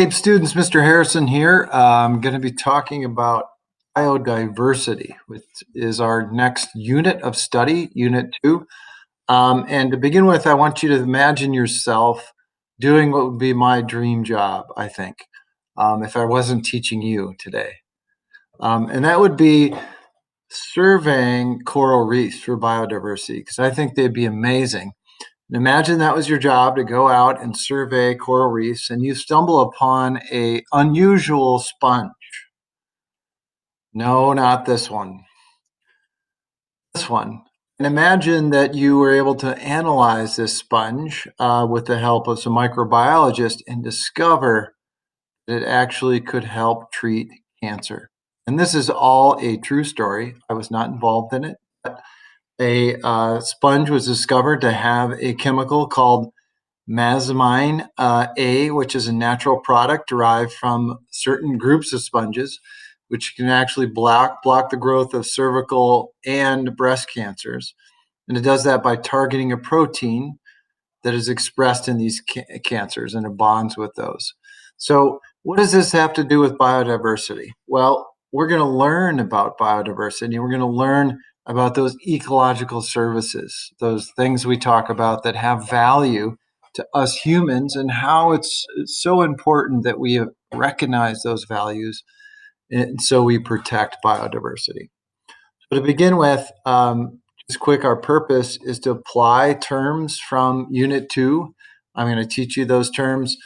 Hey students, Mr. Harrison here. I'm going to be talking about biodiversity, which is our next unit of study, Unit 2. And to begin with, I want you to imagine yourself doing what would be my dream job, I think, if I wasn't teaching you today. And that would be surveying coral reefs for biodiversity, because I think they'd be amazing. And imagine that was your job, to go out and survey coral reefs, and you stumble upon an unusual sponge. No, not this one. This one. And imagine that you were able to analyze this sponge with the help of some microbiologists and discover that it actually could help treat cancer. And this is all a true story. I was not involved in it. But a sponge was discovered to have a chemical called mesamine A, which is a natural product derived from certain groups of sponges, which can actually block the growth of cervical and breast cancers. And it does that by targeting a protein that is expressed in these cancers, and it bonds with those. So what does this have to do with biodiversity? Well, we're going to learn about biodiversity. We're going to learn about those ecological services, those things we talk about that have value to us humans, and how it's so important that we recognize those values, and so we protect biodiversity. So to begin with, just quick, our purpose is to apply terms from Unit 2. I'm going to teach you those terms,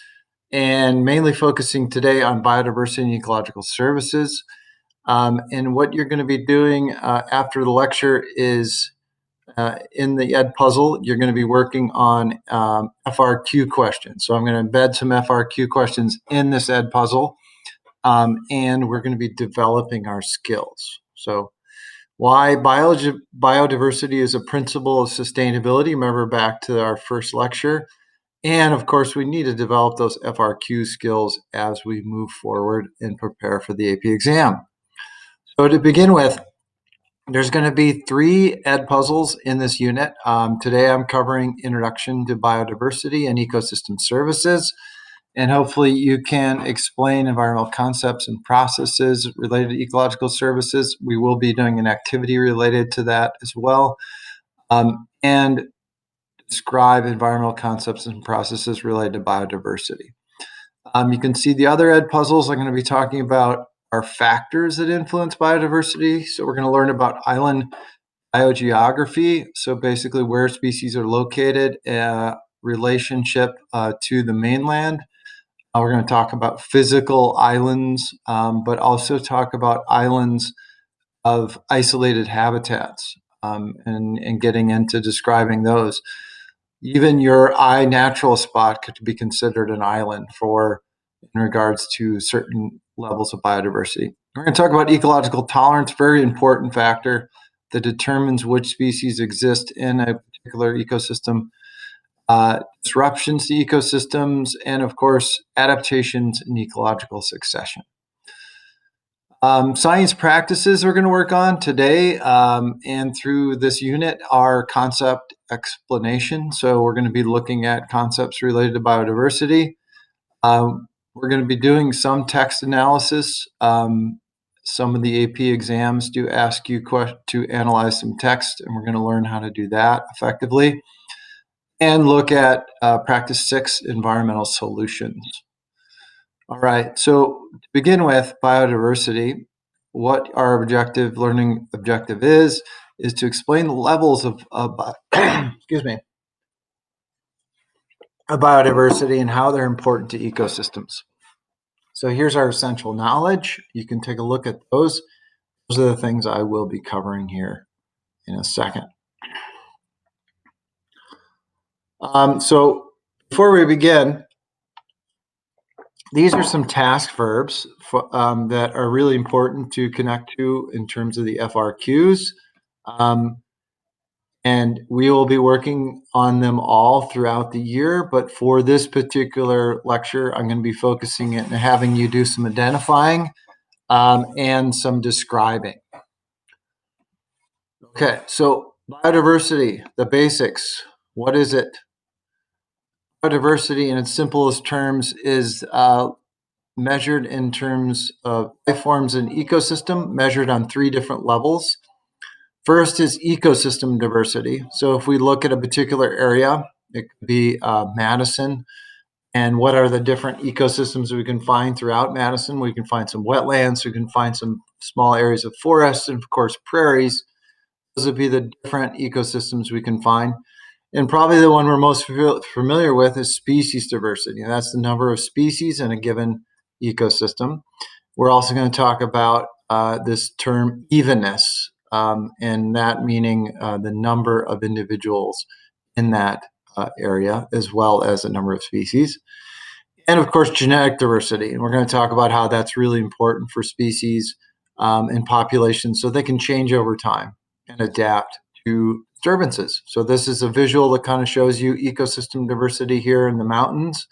and mainly focusing today on biodiversity and ecological services. And what you're going to be doing after the lecture is, in the Ed puzzle, you're going to be working on FRQ questions. So I'm going to embed some FRQ questions in this Ed puzzle, and we're going to be developing our skills. So why biodiversity is a principle of sustainability. Remember back to our first lecture. And of course, we need to develop those FRQ skills as we move forward and prepare for the AP exam. So to begin with, there's going to be 3 Ed puzzles in this unit. Today I'm covering Introduction to Biodiversity and Ecosystem Services, and hopefully you can explain environmental concepts and processes related to ecological services. We will be doing an activity related to that as well, and describe environmental concepts and processes related to biodiversity. You can see the other Ed puzzles I'm going to be talking about are factors that influence biodiversity. So we're going to learn about island biogeography. So basically where species are located, relationship to the mainland. We're going to talk about physical islands, but also talk about islands of isolated habitats, and getting into describing those. Even your natural spot could be considered an island in regards to certain levels of biodiversity. We're going to talk about ecological tolerance, very important factor that determines which species exist in a particular ecosystem, disruptions to ecosystems, and of course, adaptations in ecological succession. Science practices we're going to work on today, and through this unit are concept explanation. So we're going to be looking at concepts related to biodiversity. We're going to be doing some text analysis. Some of the AP exams do ask you to analyze some text, and we're going to learn how to do that effectively. And look at practice 6, environmental solutions. All right, so to begin with, biodiversity, what our learning objective is to explain the levels of excuse me, of biodiversity and how they're important to ecosystems. So here's our essential knowledge. You can take a look at those. Those are the things I will be covering here in a second. So before we begin, these are some task verbs that are really important to connect to in terms of the FRQs. And we will be working on them all throughout the year, but for this particular lecture, I'm going to be focusing it and having you do some identifying and some describing. Okay, so biodiversity, the basics. What is it? Biodiversity in its simplest terms is measured in terms of life forms and ecosystem, measured on 3 different levels. First is ecosystem diversity. So if we look at a particular area, it could be Madison, and what are the different ecosystems we can find throughout Madison? We can find some wetlands, we can find some small areas of forest, and of course prairies. Those would be the different ecosystems we can find. And probably the one we're most familiar with is species diversity. And that's the number of species in a given ecosystem. We're also going to talk about this term evenness, and that meaning the number of individuals in that area, as well as the number of species. And of course, genetic diversity. And we're going to talk about how that's really important for species and populations so they can change over time and adapt to disturbances. So this is a visual that kind of shows you ecosystem diversity here in the mountains.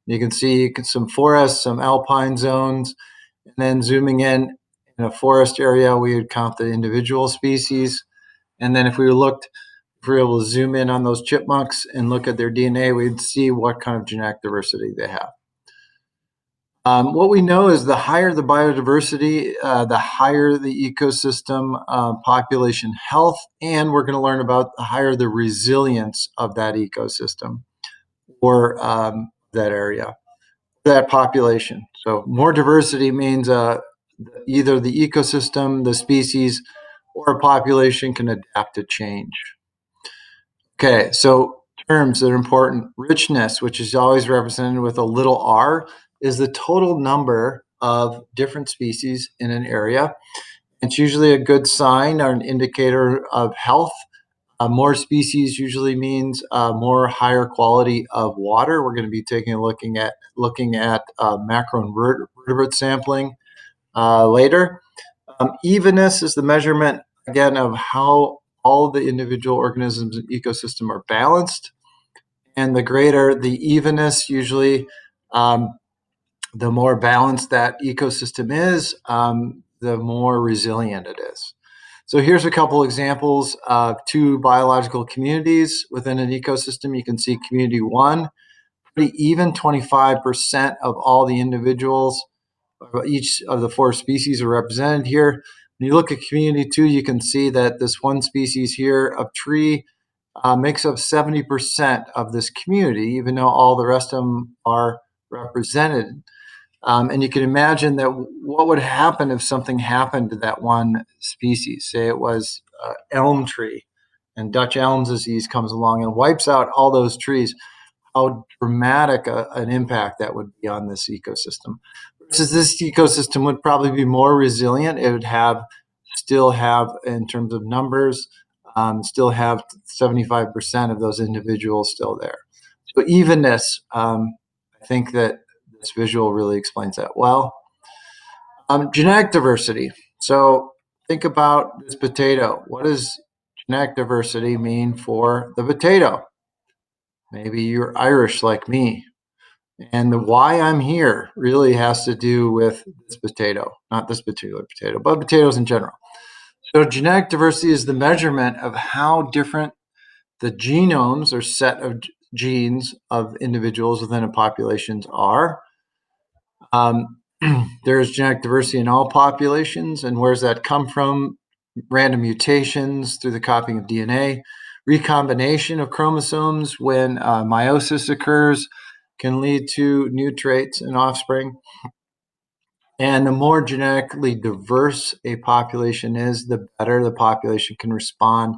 You can see some forests, some alpine zones, and then zooming in a forest area, we would count the individual species. And then if we were able to zoom in on those chipmunks and look at their DNA, we'd see what kind of genetic diversity they have. What we know is the higher the biodiversity, the higher the ecosystem population health, and we're going to learn about the higher the resilience of that ecosystem or that area, that population. So more diversity means either the ecosystem, the species, or a population can adapt to change. Okay, so terms that are important. Richness, which is always represented with a little r, is the total number of different species in an area. It's usually a good sign or an indicator of health. More species usually means more higher quality of water. We're going to be looking at macroinvertebrate sampling later. Evenness is the measurement, again, of how all the individual organisms in the ecosystem are balanced. And the greater the evenness, usually the more balanced that ecosystem is, the more resilient it is. So here's a couple examples of 2 biological communities within an ecosystem. You can see community 1, pretty even, 25% of all the individuals of each of the 4 species are represented here. When you look at community 2, you can see that this one species here of tree makes up 70% of this community, even though all the rest of them are represented. And you can imagine that what would happen if something happened to that one species. Say it was elm tree, and Dutch elm disease comes along and wipes out all those trees. How dramatic an impact that would be on this ecosystem. Versus this ecosystem would probably be more resilient. It would still have, in terms of numbers, still have 75% of those individuals still there. So evenness, I think that this visual really explains that well. Genetic diversity. So think about this potato. What does genetic diversity mean for the potato? Maybe you're Irish like me. And the why I'm here really has to do with this potato, not this particular potato, but potatoes in general. So genetic diversity is the measurement of how different the genomes or set of genes of individuals within a population are. There's genetic diversity in all populations, and where does that come from? Random mutations through the copying of DNA, recombination of chromosomes when meiosis occurs can lead to new traits in offspring. And the more genetically diverse a population is, the better the population can respond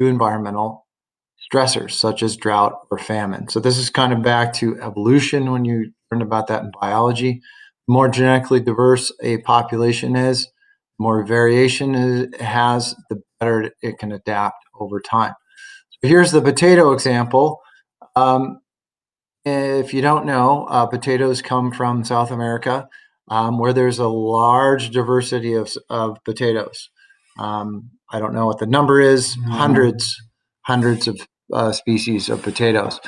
to environmental stressors such as drought or famine. So this is kind of back to evolution when you learn about that in biology. The more genetically diverse a population is, the more variation it has, the better it can adapt over time. So here's the potato example. If you don't know, potatoes come from South America, where there's a large diversity of potatoes. I don't know what the number is, hundreds of species of potatoes.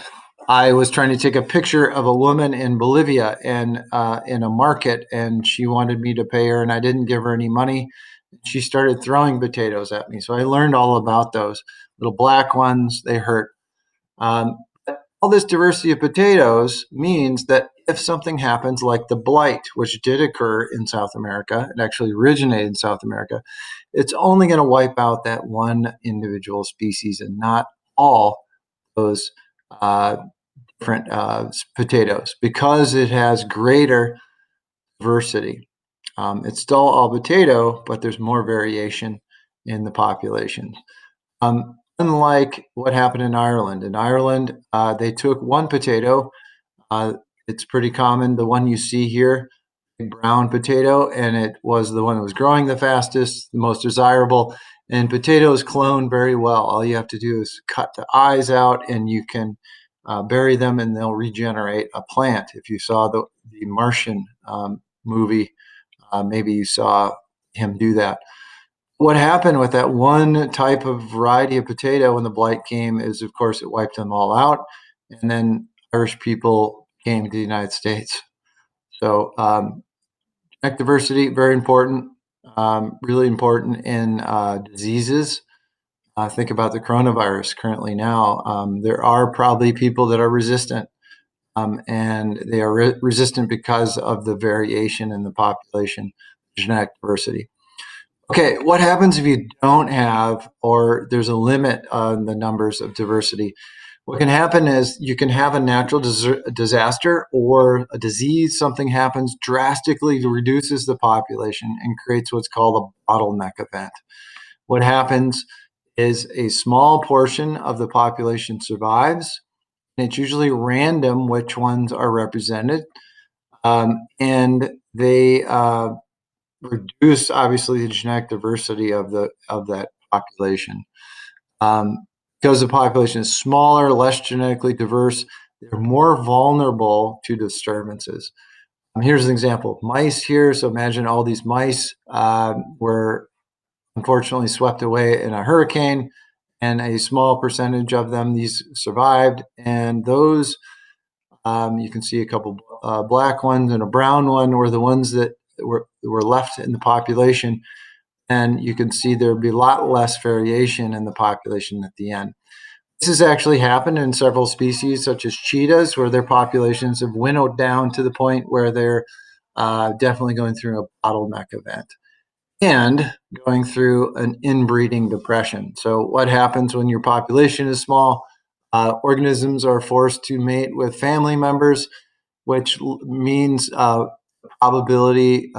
I was trying to take a picture of a woman in Bolivia and in a market, and she wanted me to pay her, and I didn't give her any money. She started throwing potatoes at me. So I learned all about those little black ones. They hurt. All this diversity of potatoes means that if something happens like the blight, which did occur in South America, it actually originated in South America, it's only going to wipe out that one individual species and not all those uh, different potatoes because it has greater diversity. It's still all potato, but there's more variation in the population. Unlike what happened in Ireland, they took one potato. Uh, it's pretty common, the one you see here, brown potato, and it was the one that was growing the fastest, the most desirable. And potatoes clone very well. All you have to do is cut the eyes out, and you can bury them, and they'll regenerate a plant. If you saw the Martian movie, maybe you saw him do that. What happened with that one type of variety of potato when the blight came is, of course, it wiped them all out, and then Irish people came to the United States. So genetic diversity, very important, really important in diseases. Think about the coronavirus currently now. There are probably people that are resistant, and they are resistant because of the variation in the population, genetic diversity. Okay, what happens if you don't have, or there's a limit on the numbers of diversity? What can happen is you can have a natural disaster or a disease, something happens, drastically reduces the population and creates what's called a bottleneck event. What happens is a small portion of the population survives, and it's usually random which ones are represented, and they reduce obviously the genetic diversity of that population. Because the population is smaller, less genetically diverse, they're more vulnerable to disturbances. Here's an example of mice here. So imagine all these mice were unfortunately swept away in a hurricane, and a small percentage of them, these survived. And those, you can see a couple black ones and a brown one, were the ones that were left in the population. And you can see there'd be a lot less variation in the population at the end. This has actually happened in several species, such as cheetahs, where their populations have winnowed down to the point where they're definitely going through a bottleneck event and going through an inbreeding depression. So what happens when your population is small? Organisms are forced to mate with family members, which means probability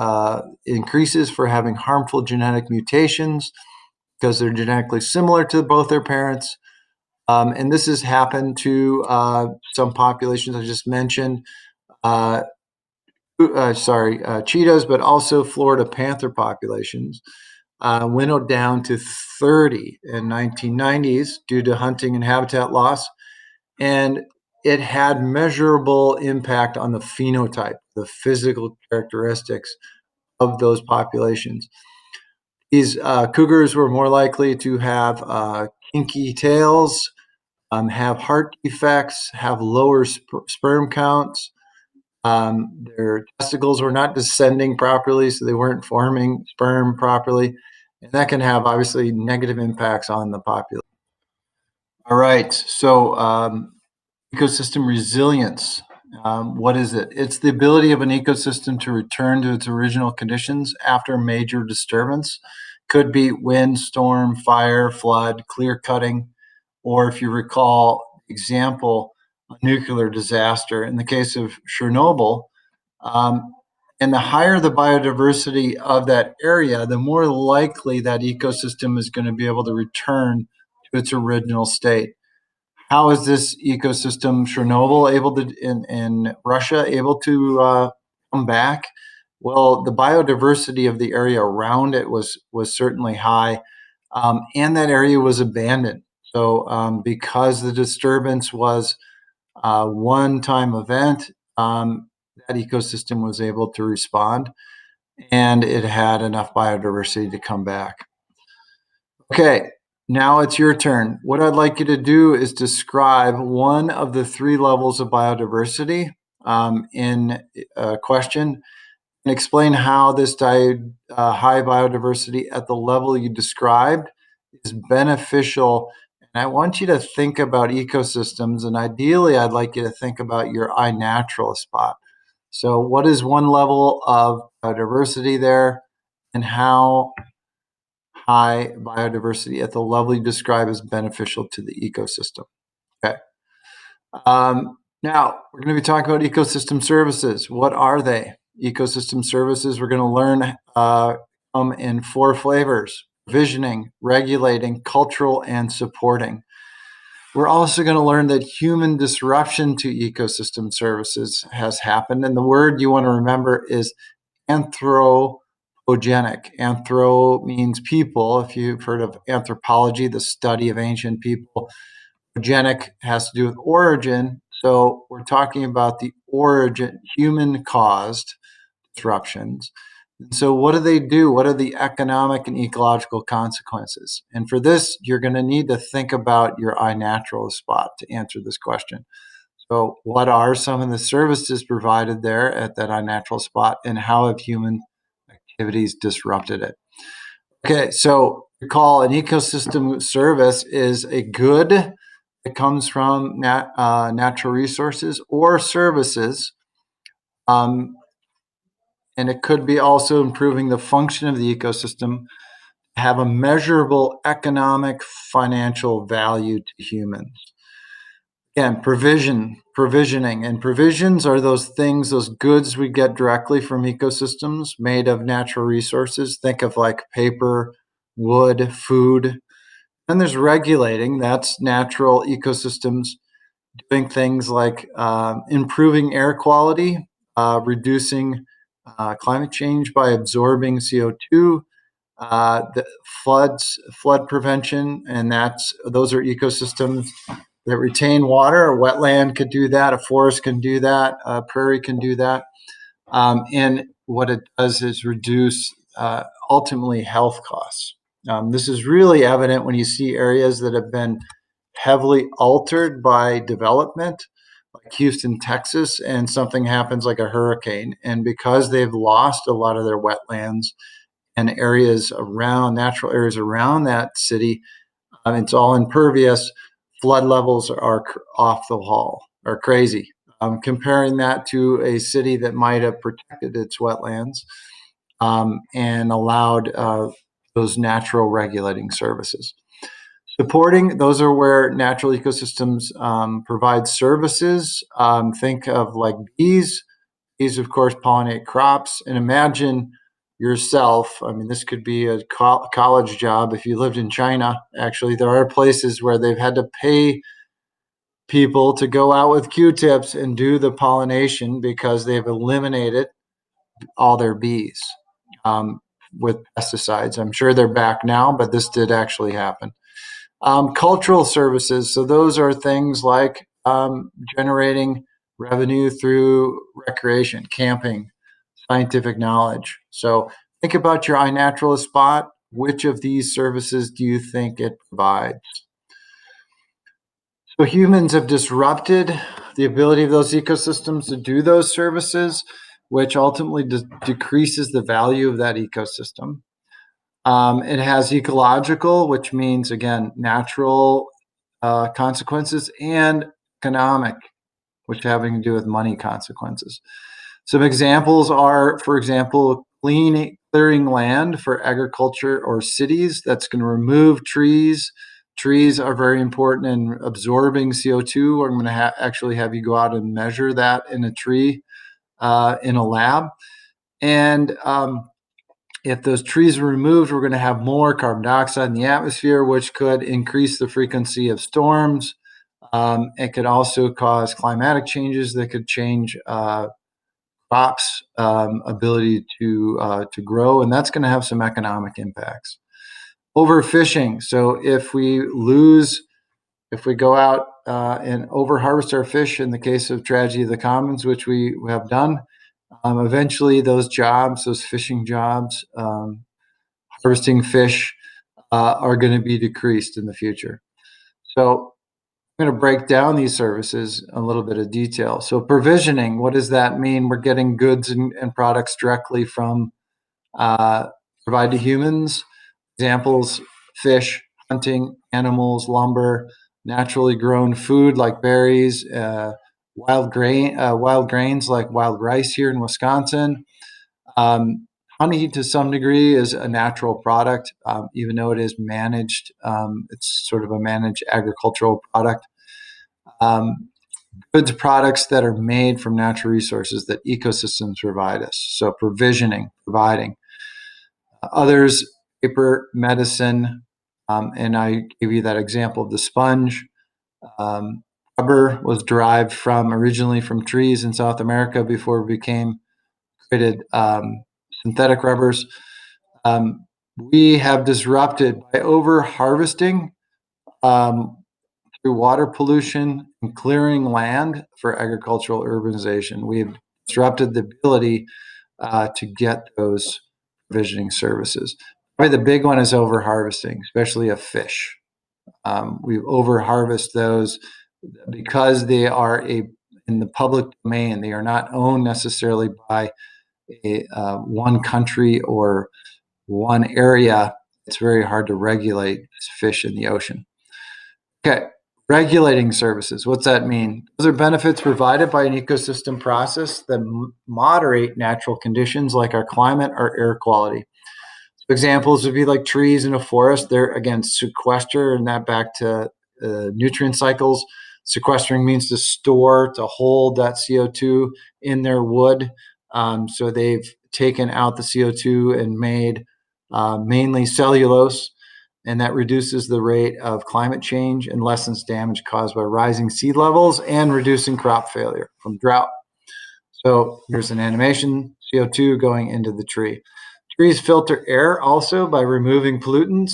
increases for having harmful genetic mutations because they're genetically similar to both their parents. And this has happened to some populations I just mentioned. Cheetahs, but also Florida panther populations winnowed down to 30 in 1990s due to hunting and habitat loss. And it had measurable impact on the phenotype, the physical characteristics of those populations. These cougars were more likely to have kinky tails, have heart defects, have lower sperm counts. Their testicles were not descending properly, so they weren't forming sperm properly. And that can have obviously negative impacts on the population. All right, so ecosystem resilience. What is it? It's the ability of an ecosystem to return to its original conditions after major disturbance. Could be wind, storm, fire, flood, clear cutting, or if you recall, example, a nuclear disaster. In the case of Chernobyl, and the higher the biodiversity of that area, the more likely that ecosystem is going to be able to return to its original state. How is this ecosystem, Chernobyl, able to, in Russia, able to come back? Well, the biodiversity of the area around it was certainly high, and that area was abandoned. So because the disturbance was a one-time event, that ecosystem was able to respond, and it had enough biodiversity to come back. Okay, now it's your turn. What I'd like you to do is describe one of the three levels of biodiversity in a question, and explain how this high biodiversity at the level you described is beneficial and And I want you to think about ecosystems, and ideally, I'd like you to think about your iNaturalist spot. So, what is one level of biodiversity there, and how high biodiversity at the level you describe is beneficial to the ecosystem? Okay. Now, we're going to be talking about ecosystem services. What are they? Ecosystem services, we're going to learn come in 4 flavors: visioning, regulating, cultural, and supporting. We're also going to learn that human disruption to ecosystem services has happened. And the word you want to remember is anthropogenic. Anthro means people. If you've heard of anthropology, the study of ancient people, genic has to do with origin. So we're talking about the origin, human caused disruptions. And so what do they do? What are the economic and ecological consequences? And for this, you're going to need to think about your iNaturalist spot to answer this question. So what are some of the services provided there at that iNaturalist spot, and how have human activities disrupted it? Okay, so recall an ecosystem service is a good that comes from natural resources or services. And it could be also improving the function of the ecosystem, have a measurable economic, financial value to humans. Again, provisioning. And provisions are those things, those goods we get directly from ecosystems made of natural resources. Think of like paper, wood, food. And there's regulating, that's natural ecosystems doing things like improving air quality, reducing climate change by absorbing CO2, the flood prevention, and those are ecosystems that retain water. A wetland could do that, a forest can do that, a prairie can do that. And what it does is reduce ultimately health costs. This is really evident when you see areas that have been heavily altered by development, like Houston, Texas, and something happens like a hurricane. And because they've lost a lot of their wetlands and areas around, natural areas around that city, it's all impervious, flood levels are off the wall, are crazy. Comparing that to a city that might have protected its wetlands and allowed those natural regulating services. Supporting, those are where natural ecosystems provide services. Think of like bees. Bees, of course, pollinate crops. And imagine yourself, I mean, this could be a college job if you lived in China. Actually, there are places where they've had to pay people to go out with Q-tips and do the pollination because they've eliminated all their bees with pesticides. I'm sure they're back now, but this did actually happen. Cultural services, so those are things like generating revenue through recreation, camping, scientific knowledge. So think about your iNaturalist spot. Which of these services do you think it provides? So humans have disrupted the ability of those ecosystems to do those services, which ultimately decreases the value of that ecosystem. It has ecological, which means, again, natural consequences, and economic, which having to do with money consequences. Some examples are, for example, clearing land for agriculture or cities. That's going to remove trees. Trees are very important in absorbing CO2. I'm going to actually have you go out and measure that in a tree in a lab. And if those trees are removed, we're going to have more carbon dioxide in the atmosphere, which could increase the frequency of storms. It could also cause climatic changes that could change crops' ability to grow, and that's going to have some economic impacts. Overfishing. So if we go out and overharvest our fish, in the case of tragedy of the commons, which we have done, eventually those jobs, those fishing jobs, harvesting fish, are going to be decreased in the future. So I'm going to break down these services in a little bit of detail. So provisioning, what does that mean? We're getting goods and products directly from provided to humans. Examples: fish, hunting, animals, lumber, naturally grown food like berries, wild grains like wild rice here in Wisconsin. Um, Honey, to some degree, is a natural product, even though it is managed. It's sort of a managed agricultural product. Um, Goods products that are made from natural resources that ecosystems provide us. So providing. Others, paper, medicine, and I gave you that example of the sponge. Um, Rubber was derived originally from trees in South America before it became created synthetic rubbers. Um, we have disrupted by over harvesting um, through water pollution and clearing land for agricultural urbanization. We've disrupted the ability to get those provisioning services. Probably the big one is over harvesting, especially of fish. We over harvest those because they are in the public domain. They are not owned necessarily by one country or one area. It's very hard to regulate fish in the ocean. Okay, regulating services. What's that mean? Those are benefits provided by an ecosystem process that moderate natural conditions like our climate or air quality. So examples would be like trees in a forest. They're, again, sequester, and that back to nutrient cycles. Sequestering means to store, to hold that CO2 in their wood. So they've taken out the CO2 and made mainly cellulose, and that reduces the rate of climate change and lessens damage caused by rising sea levels and reducing crop failure from drought. So here's an animation, CO2 going into the tree. Trees filter air also by removing pollutants,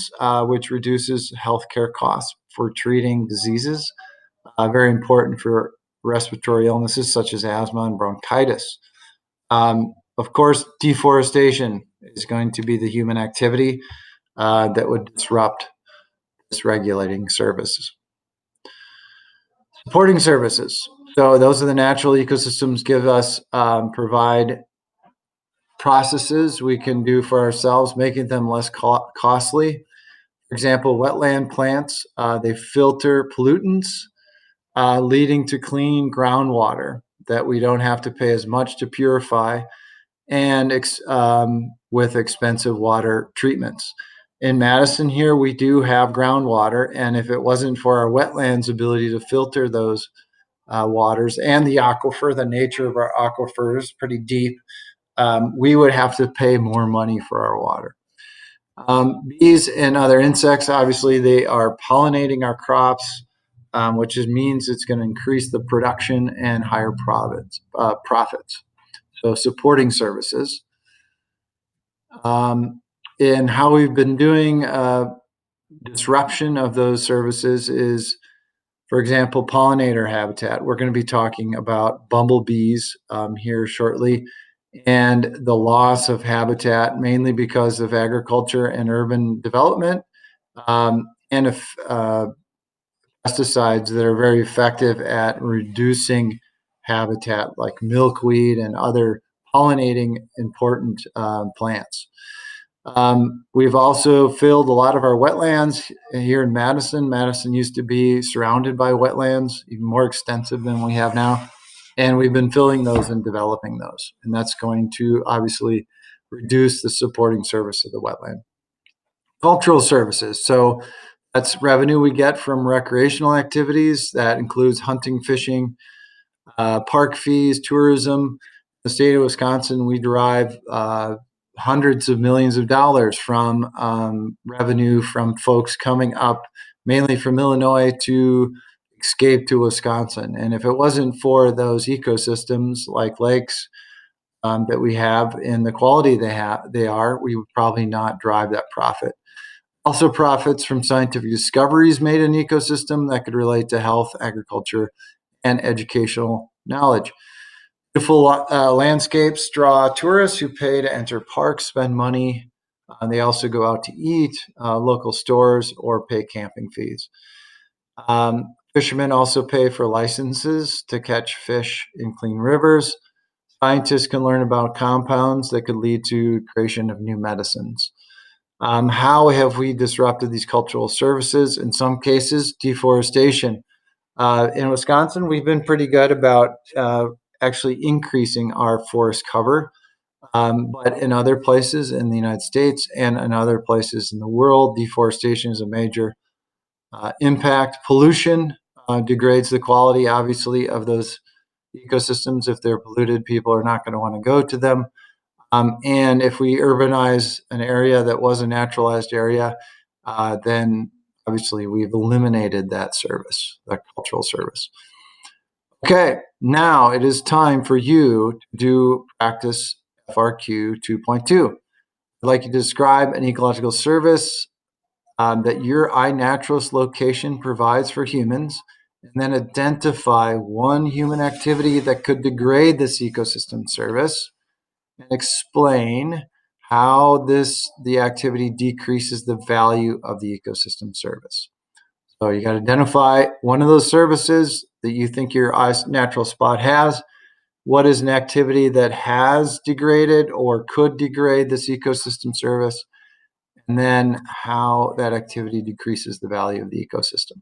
which reduces healthcare costs for treating diseases, very important for respiratory illnesses such as asthma and bronchitis. Of course, deforestation is going to be the human activity that would disrupt this regulating services. Supporting services. So those are the natural ecosystems provide processes we can do for ourselves, making them less costly. For example, wetland plants, they filter pollutants, leading to clean groundwater that we don't have to pay as much to purify, and with expensive water treatments. In Madison here, we do have groundwater, and if it wasn't for our wetlands' ability to filter those waters and the aquifer, the nature of our aquifer is pretty deep, we would have to pay more money for our water. Bees and other insects, obviously, they are pollinating our crops, which means it's going to increase the production and higher profits. So supporting services. And how we've been doing disruption of those services is, for example, pollinator habitat. We're going to be talking about bumblebees here shortly, and the loss of habitat mainly because of agriculture and urban development, and pesticides that are very effective at reducing habitat like milkweed and other pollinating important plants. We've also filled a lot of our wetlands here in Madison. Madison used to be surrounded by wetlands, even more extensive than we have now. And we've been filling those and developing those. And that's going to obviously reduce the supporting service of the wetland. Cultural services. So that's revenue we get from recreational activities. That includes hunting, fishing, park fees, tourism. In the state of Wisconsin, we derive hundreds of millions of dollars from revenue from folks coming up, mainly from Illinois, to escape to Wisconsin. And if it wasn't for those ecosystems like lakes that we have and the quality they are, we would probably not drive that profit. Also profits from scientific discoveries made in ecosystem that could relate to health, agriculture, and educational knowledge. Beautiful landscapes draw tourists who pay to enter parks, spend money. They also go out to eat, local stores, or pay camping fees. Fishermen also pay for licenses to catch fish in clean rivers. Scientists can learn about compounds that could lead to creation of new medicines. How have we disrupted these cultural services? In some cases, deforestation. In Wisconsin, we've been pretty good about actually increasing our forest cover. But in other places in the United States and in other places in the world, deforestation is a major impact. Pollution degrades the quality, obviously, of those ecosystems. If they're polluted, people are not going to want to go to them. And if we urbanize an area that was a naturalized area, then obviously we've eliminated that service, that cultural service. Okay, now it is time for you to do practice FRQ 2.2. I'd like you to describe an ecological service that your iNaturalist location provides for humans, and then identify one human activity that could degrade this ecosystem service, and explain how the activity decreases the value of the ecosystem service. So you got to identify one of those services that you think your natural spot has. What is an activity that has degraded or could degrade this ecosystem service? And then how that activity decreases the value of the ecosystem.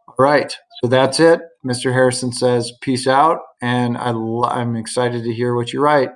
All right, so that's it. Mr. Harrison says, peace out, and I'm excited to hear what you write.